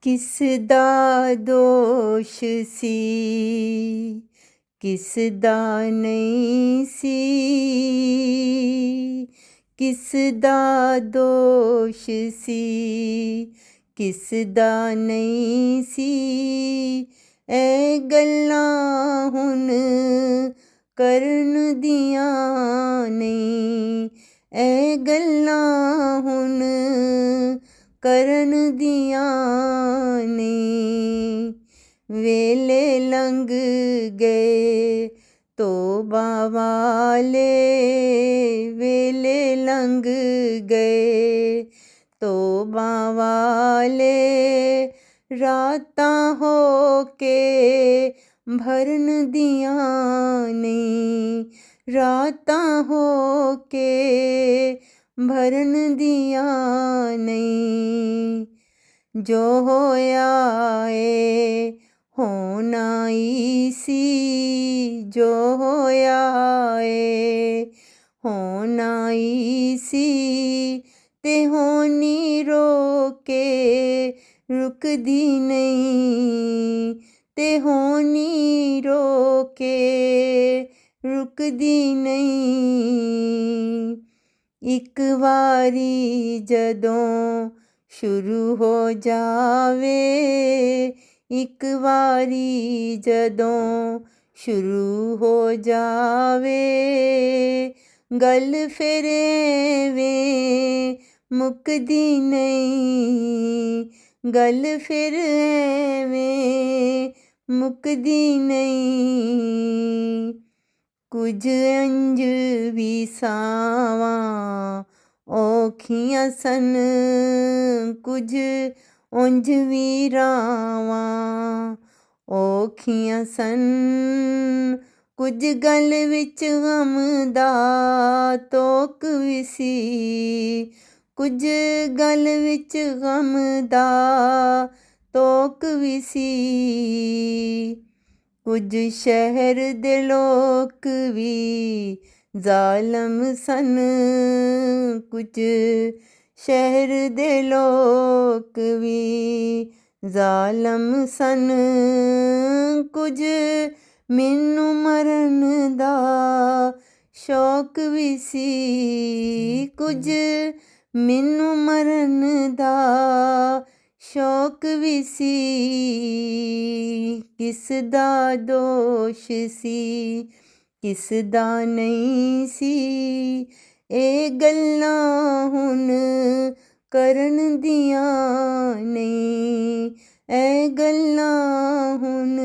किस दा दोष सी किस दा नहीं सी, किस दा दोष सी किस दा नहीं सी। ऐ गल्लां हुण करन दियां नहीं, ऐ गल्लां हुण करन दियां नहीं। वेले लंघ गए तौबा वाले, वेले लंघ गए तौबा वाले। रातां हो के भरन दियां नहीं, रातां हो के भरन दियां नहीं। जो होया ए होना ही सी, जो होया ए होना ही सी। ते होनी रोके रुकदी नहीं, ते होनी रोके रुकदी नहीं। एक वारी जदों शुरू हो जावे, एक वारी जदों शुरू हो जावे। गल फिर एवें मुकदी नहीं, गल फिर एवें मुकदी नहीं। कुछ अंज भी सावां औखियां सन, कुछ उंज भी रावां औखियां सन। कुछ गल विच गम दा तोक भी सी, कुछ गल विच गम दा तोक भी सी। कुछ शहर दे लोक भी ज़ालम सन, कुछ शहर दे लोक भी ज़ालम सन। कुछ मैनू मरन दा शौक भी सी, कुछ मैनू मरन दा शौक भी सी। किस दा दोष सी किस दा नहीं सी। ए गल्लां हुण करन दियां नहीं, ए गल्लां हुण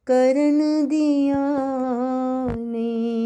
करन दियां नहीं।